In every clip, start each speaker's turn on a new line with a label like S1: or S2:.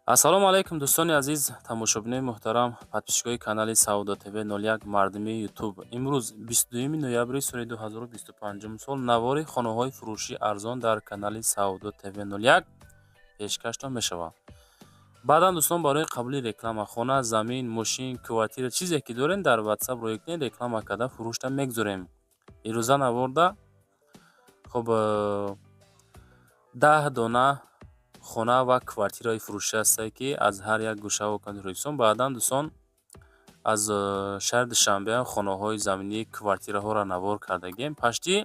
S1: ассалому алайкум дӯстони азиз, тамошобинони муҳтарам, подписчикои канали Сауда ТВ 01 мардими ютуб. Имрӯз 22 ноябри соли 2025 сол навори хонаҳои фурӯши арзон дар канали Сауда ТВ 01 пешкаштон мешавад. баъдан дӯстон барои қабули реклама хона, замин, мошин, квартира чизе ки дорем дар WhatsApp роя кунед, реклама карда фурӯшта мегузорем. ирӯза наворда хоб 10 дона хона ва квартираи фурӯшӣ ҳастае ки аз ҳар як гӯшаву контроисон. баъдан дӯстон аз шаҳри Душанбе хонаҳои заминии квартираҳоро навор кардагем. пашти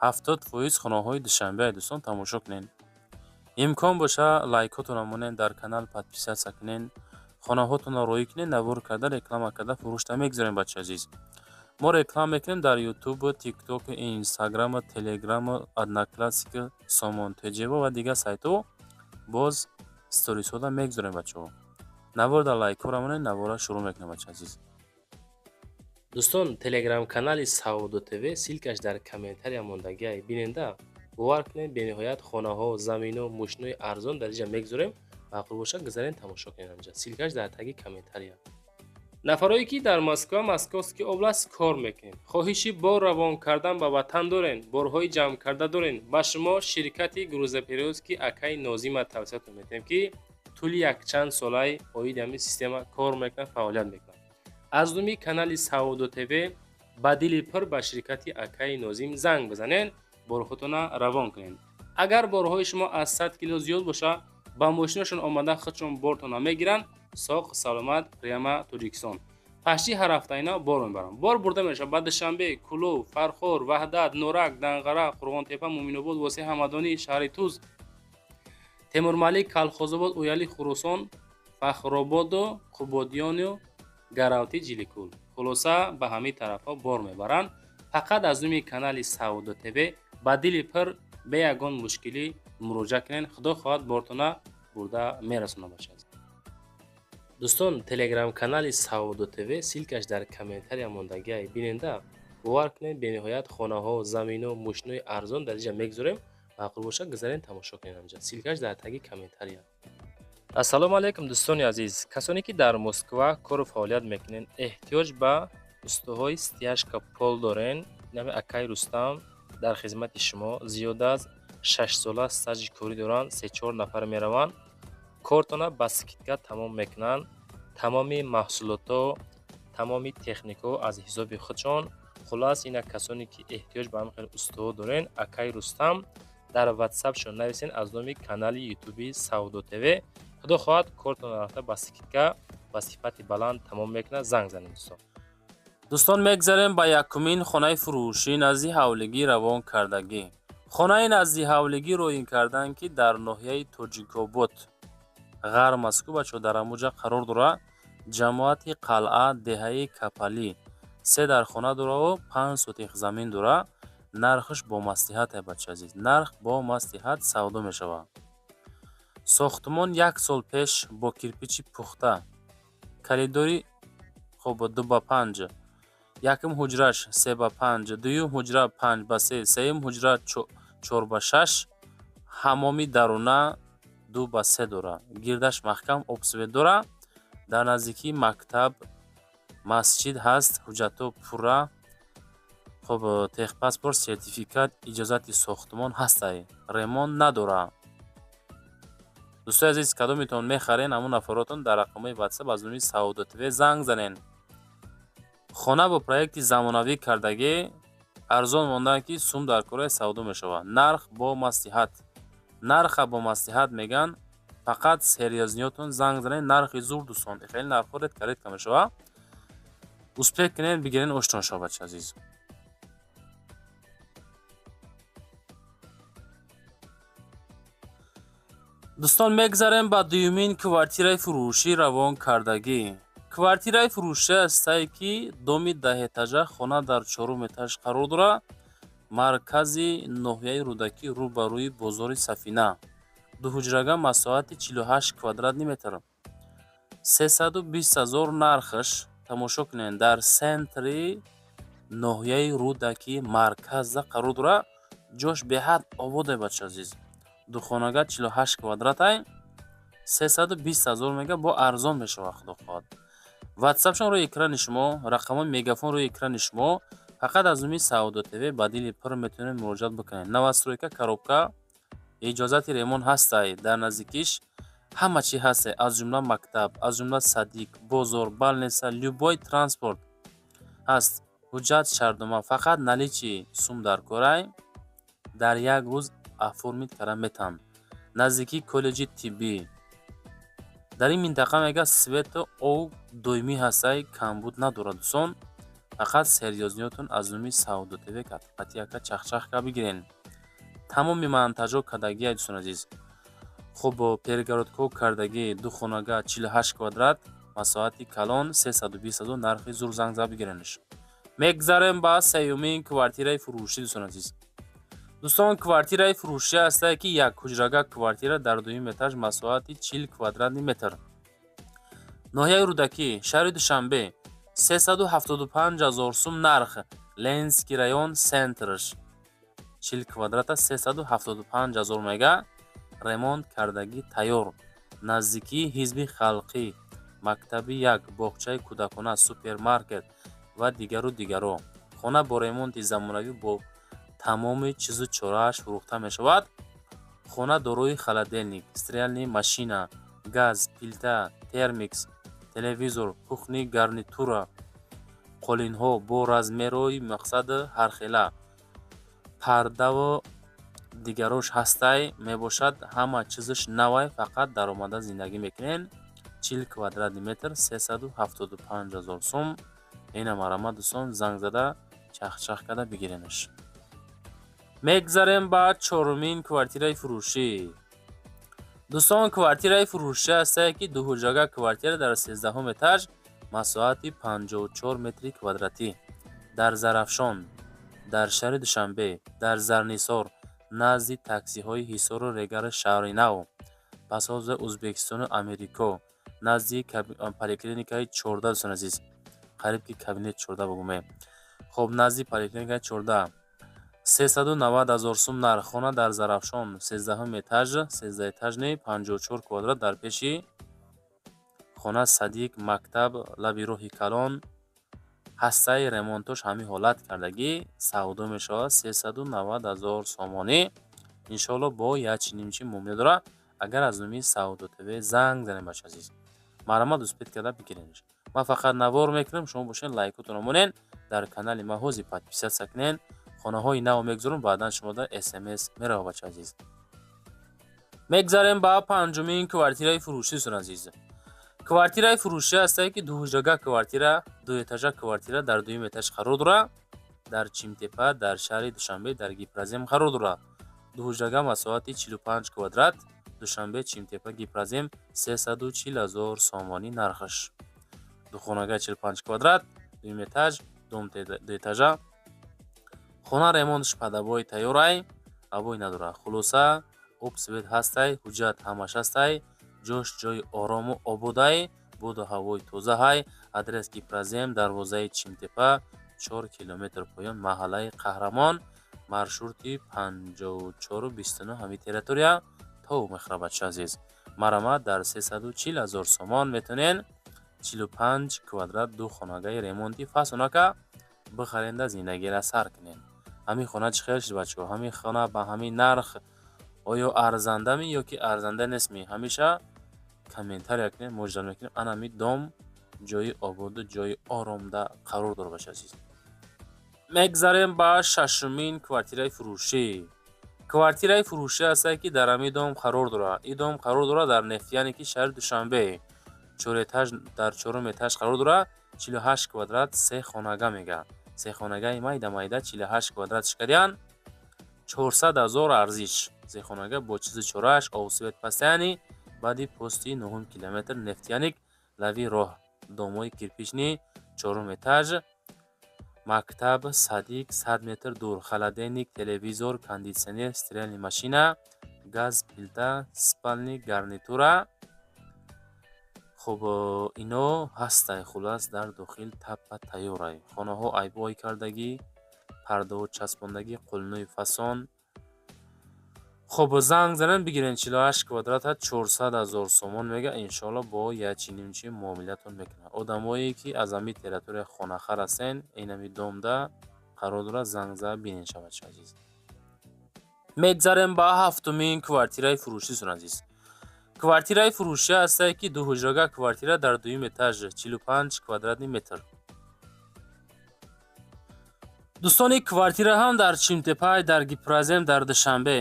S1: 70% хонаҳои Душанбе дӯстон тамошо кунед. имкон боша лайкотонро монед, дар канал подписатсия кунед, хонаҳотонро роӣ кунед, навор карда реклама карда фурӯшта мегузорем. бачаи азиз, мо реклама мекунем дар YouTube, TikTok, Instagram, Telegram, Одноклассник, Somon Tejevo ва дигар сайтҳо боз сторисода мегузорем. бачаҳо наворда лайкора монед, навора шурӯъ мекунем. бачаи азиз, дӯстон телеграм канали Сауда ТВ силкаш дар комментария мондагиай биненда бовар кунед, бениҳоят хонаҳо, заминҳо, мошинои арзон дар инҷа мегузорем. мақбул боша гузарен тамошо кунед. анҷа силкаш дар таги комментария. нафарое ки дар Москва, Московский област кор мекунем, хоҳиши бор равон кардан ба ватан дорен, борҳои ҷамъкарда дорен, ба шумо ширкати грузоперевозки Акаи Нозима тавсиятон метем ки тӯли якчанд солаи оиди ҳамин система кор мекунад, фаъолият мекунад. аз думи канали Сауда ТВ ба дили пир ба ширкати Акаи Нозим занг бизанед, борҳотона равон кунед. агар борҳои шумо аз 100 кило зиёд боша, ба мошинашон омада худшон бортона мегиранд. соғ саломат, пряма Тоҷикистон. пашти ҳар ҳафтаина бор мебарам. бор бурда мешавад ба Душанбе, Кулов, Фархор, Ваҳдат, Норак, Данғара, Қурғонтепа, Муъминобод, Восеи Ҳамадонӣ, шаҳри Туз, Темурмалик, Калхозобод, Уяли, Хурусон, Фахрободу, Қубодиёну, Гаравти, Ҷиликул. хулоса ба ҳамин тарафҳо бор мебаранд. фақат аз думи канали Сауда ТВ ба дили пир бе ягон мушкилӣ муроҷиат кунед. худо хоҳад бортона бурда мерасонад. бошад дӯстон телеграм канали Сауда ТВ силкаш дар комментария мондагиай биненда бовар кунед, бениҳоят хонаҳо, заминҳо, мошинои арзон дар инҷа мегузорем. мақбул боша гузарен тамошо кунед. анҷа силкаш дар таги комментария. ассалому алайкум дӯстони азиз, касоне ки дар Москва кору фаъолият мекунед, эҳтиёҷ ба устуҳои стяжка пол дорен, нами Акаи Рустам дар хизмати шумо. зиёда аз 6 сола стаҷи корӣ доранд, 3-4 нафар мераванд, кортона ба скидка тамом мекунанд. тамоми маҳсулото, тамоми технико аз ҳисоби худшон. хулас ина касоне ки эҳтиёҷ ба ҳамин устуҳо дорен, Акаи Рустам дар WhatsAppшон нависен аз номи канали ютуби Сауда ТВ. худо хоҳад кортона рафта ба скидка ба сифати баланд тамом мекунад. занг занед дӯстон. дӯстон мегзарем ба якумин хонаи фурӯшӣ назди ҳавлигӣ равон кардагӣ. хонаи назди ҳавлигӣ роин кардан ки дар ноҳияи Тоҷикобод ғар Москва бачо дар амуҷа қарор дорад. ҷамоати қалъа, деҳаи Капалӣ 3 дар хона дорад, 5 сотих замин дорад. нархш бо маслиҳат бача азиз, нарх бо маслиҳат савдо мешавад. сохтмон 1 сол пеш бо кирпичи пухта, коридори хоб 2/5, якум ҳуҷраш 3/5, дуюм ҳуҷра 5/3, сеюм ҳуҷра 4/6, ҳамоми даруна 2/3 дорад. гирдаш маҳкам, обсвет дорад. дар наздикии мактаб, масҷид ҳаст. ҳуҷҷатҳо пурра. хоб техпаспорт, сертификат, иҷозати сохтмон ҳастай, ремонт надорад. дӯстои азиз, кадометон мехарен, ҳамун нафаротон дар рақамҳои WhatsApp аз номи Сауда ТВ занг занен. хона бо проекти замонавӣ кардагӣ арзон мондан ки сум дар кораи савдо мешавад. нарх бо маслиҳат. нарха бо маслиҳат меган. фақат серьёзниётон занг занед. нархи зур дӯстон, хеле нархҳо редка мешавад. успех кунед, бигирен, оштон шавад. бача азиз, дӯстон мегзарем ба дуюмин квартираи фурӯшӣ равон кардагӣ. квартираи фурӯшӣ ҳастае ки доми 10 этажа, хона дар 4 этаж қарор дорад. маркази ноҳияи рӯдакӣ рӯ ба рӯи бозори Сафина. дуҳуҷрага, масоҳати 48 квадратный метр, 320 000 нархш. тамошо кунед, дар сентри ноҳияи рӯдаки марказда қарор дорад. ҷош беҳад ободе бача азиз. духонага 48 квадратай. 320,000 мега бо арзон мешавад. худо хоҳад. ватсапшон рӯи экрани шумо, рақамони мегафон рӯи экрани шумо. фақат аз умми Саудо ТВ ба дили пур метавонед муроҷиат бикунед. Новостройка коробка, иҷозати ремонт ҳастай. Дар наздикиш ҳама чӣ ҳастай, аз ҷумла мактаб, аз ҷумла садик, бозор, балнеса, любой транспорт ҳаст. ҳуҷҷат шартнома фақат наличии сум дар корай дар як рӯз оформид карда метавон. наздикии коллеҷи тиббӣ. дар ин минтақа мега свету об доимӣ ҳастай, камбуд надорад дӯстон. фақат серёзниётон аз умми Саудо ТВ қатъияка чахчахка бигирен. тамоми монтажҳо кардагӣ дӯстон азиз. хуб перегородкаҳо кардагӣ 2 хонага 48 квадрат, масоҳати калон 320,000 нархи зур занг зад бигиренш. мегзарем ба сеюмин квартираи фурӯшӣ дӯстон азиз. дӯстон квартираи фурӯшӣ ҳастае ки як ҳуҷрага квартира дар дуюм этаж масоҳати 40 квадратни метр. ноҳияи рӯдакӣ, шаҳри Душанбе 375,000 сум нарх. Ленинский район центрш 40 квадрата 375,000 мега. ремонт кардагӣ тайёр. наздикии ҳизби халқӣ, мактаби 1, боғчаи кӯдакона, супермаркет ва дигару. хона бо ремонти замонавӣ бо тамоми чизу чорааш фурӯхта мешавад. хона дорои холодильник, стиральни машина, газ, плита, термикс, телевизор, кухни гарнитура, қолинҳо бо размерои мақсади ҳархела, пардаву дигарош ҳастай мебошад. ҳама чизаш навай, фақат даромада зиндагӣ мекунен. 40 квадратни метр 375,000 сум. ина марама дӯстон занг зада чахчах карда бигиренаш. мегзарем ба чорумин квартираи фурӯшӣ. дӯстон квартираи фурӯшӣ ҳастае ки дуҳуҷрага квартира дар 13 этаж масоҳати 54 метри квадратӣ дар Зарафшон, дар шаҳри Душанбе, дар Зарнисор, назди таксиҳои ҳисору регари шаҳри нав, пасози Ӯзбекистону Америко, назди поликлиникаи 14 дӯстон азиз. қариб ки кабинет 14 бигӯме. хоб назди поликлиникаи 14 390,000 сум нарх. хона дар Зарафшон 13 этаж, 13 этажни 54 квадрат дар пеши хона садик, мактаб, лаби роҳи калон ҳастаи ремонтош ҳамин ҳолат кардагӣ савдо мешавад 390,000 сомонӣ. иншоалло бо ячнимчи муомила дора. агар аз умми Саудо ТВ занг занем бача азиз, марама дуспет карда бигиренш. ман фақат навор мекунам, шумо бошен лайкотонро монен, дар канали ма ҳози подписатсия кунен. хонаҳои нав мегузорам, баъдан шумода смс мерава бача азиз. мегзарем ба панҷумин квартираи фурӯшӣ дӯстон азиз. квартираи фурӯшӣ ҳастае ки дуҳуҷрага квартира, дуэтажа квартира дар дуюм этаж қарор дорад. дар Чимтепа, дар шаҳри Душанбе, дар Гипразем қарор дорад. дуҳуҷрага масоҳати 45 квадрат. Душанбе, Чимтепа, Гипразем 340,000 сомонӣ нархаш. духонага 45 квадрат, дуюм этаж, дом дуэтажа. хона ремонтш падабои тайёрай, абой надорад. хулоса об свет ҳастай, ҳуҷҷат ҳамаш ҳастай, ҷош ҷои орому ободай, буду ҳавои тозаҳай. адрес Гипразем, дарвозаи Чимтепа, 4 километр поён, маҳаллаи Қаҳрамон, маршрути 5429. ҳамин территория то мехра бача азиз. марама дар 340,000 сомон метавонен 45 квадрат 2 хонагаи ремонти фасонака бихаренда зиндагиро сар кунен. ҳамин хона чӣ хел шуд бачаҳо? ҳамин хона ба ҳамин нарх оё арзандами ёки арзанда нестми? ҳамеша комментария кунед, муҷдал мекунем. анами дом ҷои ободу ҷои оромда қарор дора баша азиз. мегзарем ба шашумин квартираи фурӯшӣ. квартираи фурӯшӣ ҳастае ки дар ҳамин дом қарор дорад. ин дом қарор дорад дар Нефтияне ки шаҳри Душанбе. 4 этаж, дар 4 этаж қарор дорад. 48 квадрат 3 хонага мега. 3 хонагаи майда 48 квадрат шикариян 400,000 арзиш. 3 хонага бо чизу чорааш, овсвет пастяни баъди пости 9 километр Нефтяник, лави роҳ, домои кирпични 4 этаж, мактаб, садик 100 метр дур, холодильник, телевизор, кондитсионер, стиральни машина, газ, плита, спални гарнитура. хуб ино ҳастай, хулас дар дохил таппа тайёрай. хонаҳо айбҳои кардагӣ, пардаҳо часпондагӣ, қулинои фасон. خب زنگ زنن بگیرین 48 کвадрат 400,000 сомон мега иншоалло бо ячинимчи муомилатон мекунад. Одамое ки аз ами территория хонахар ҳастен инами домда қарор дорад занг зада бинен шавад азиз. мегзарем ба ҳафтумин квартираи фурӯшисон азиз. квартираи фурӯшӣ ҳастае ки дуҳуҷрага квартира дар дуюм этаж 45 квадратни метр. дӯстони квартира ҳам дар Чимтепай, дар Гипразем, дар Душанбе.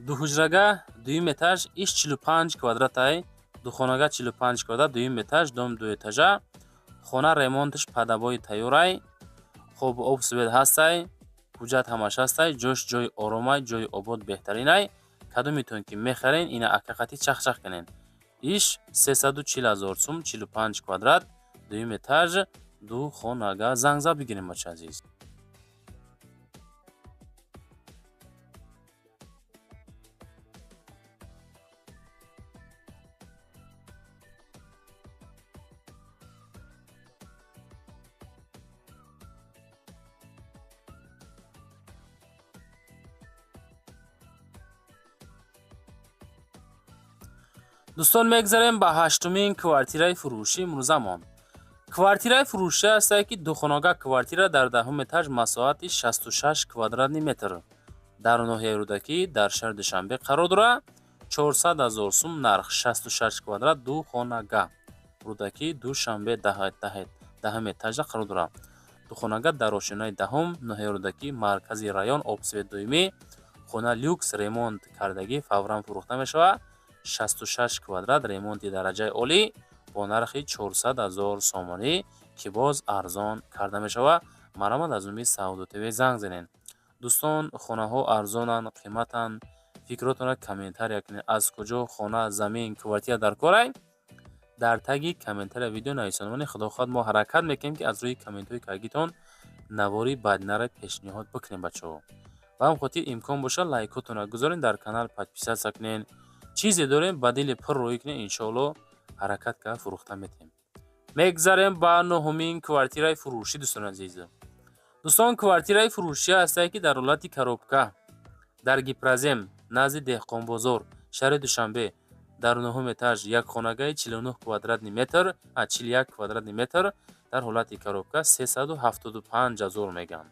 S1: дуҳуҷрага дуюм этаж иш 45 квадратай, духонага 45 квадрат, дуюм этаж, дом ду этажа. хона ремонтиш падабои тайёрай. хоб об свет ҳастай, ҳуҷҷат ҳамаш ҳастай, ҷош ҷои оромай, ҷои обод беҳтаринай. кадомитон ки мехарен ина акақати чахчах канен. иш 340,000 сум, 45 квадрат, дуюм этаж, ду хонага. занг зад бигирем бача азиз. дӯстон мегзарем ба ҳаштумин квартираи фурӯшӣ имрӯзамон. квартираи фурӯшӣ ҳастае ки духонага квартира дар даҳум этаж масоҳати 66 квадратни метр дар ноҳияи рӯдакӣ дар шаҳри Душанбе қарор дорад. 400,000 сум нарх, 66 квадрат, ду хонага. рӯдакӣ Душанбе даҳум этажа қарор дорад. духонага дар ошинаи даҳум ноҳияи рӯдакӣ маркази район, обсвет доимӣ, хона люкс, ремонт кардагӣ фавран фурӯхта мешавад. 66 квадрат, ремонти дараҷаи олӣ бо нархи 400,000 сомонӣ ки боз арзон карда мешавад. марамад аз умид Сауду ТВ занг занен. дӯстон, хонаҳо арзонанд, қиматанд. фикротонро комментария кунед. аз куҷо хона, замин, квартира дар корай? дар таги комментария видео нависонамони худохоҳад мо ҳаракат мекунем ки аз рӯи комментҳои кагитон навори бадинаро пешниҳод бикунем бачаҳо. ва ҳам хотир имкон боша лайкотонро гузорен, дар канал подписатсия кунен. чизе дорем ба дили пур рӯй кунем, иншоалло ҳаракат карда фурӯхта метавем. мегзарем ба нуҳумин квартираи фурӯшӣ дӯстони азиз. дӯстон, квартираи фурӯшӣ ҳастае ки дар ҳолати коробка дар Гипразем назди Деҳқонбозор, шаҳри Душанбе, дар нуҳум этаж, якхонагаи 49 квадратни метр, 41 квадратни метр дар ҳолати коробка 375,000 мегӯянд.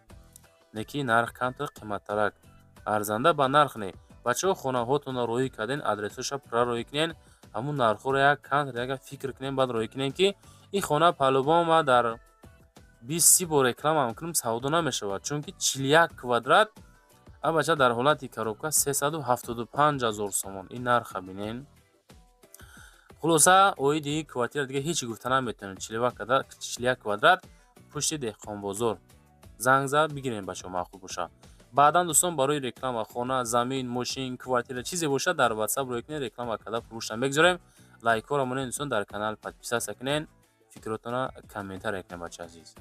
S1: неки нарх камтар, қиматтарак, арзанда ба нарх не. бачаҳо хонаҳотонро роҳӣ карден, адресоша пурра роҳӣ кунен, ҳамун нархҳоро як камтар яка фикр кунен, баъд роҳӣ кунен ки ин хона паҳлӯбон ма дар 20 бор реклама мекунам, савдо намешавад, чунки 41 квадрат бача дар ҳолати коробка 375,000 сомон. ин нарха бинен. хулоса оиди квартира дига ҳеч гуфта наметавонем. 41 квадрат, пушти Деҳқонбозор. занг зад бигирен бачаҳо, маъқул боша. баъдан дӯстон барои реклама хона, замин, мошин, квартира чизе бошад дар WhatsApp роҳӣ кунед, реклама карда фурӯшта мегзорем. лайкҳоро монед дӯстон, дар канал подписатсия кунен, фикротонро комментария кунед бачаҳо азиз.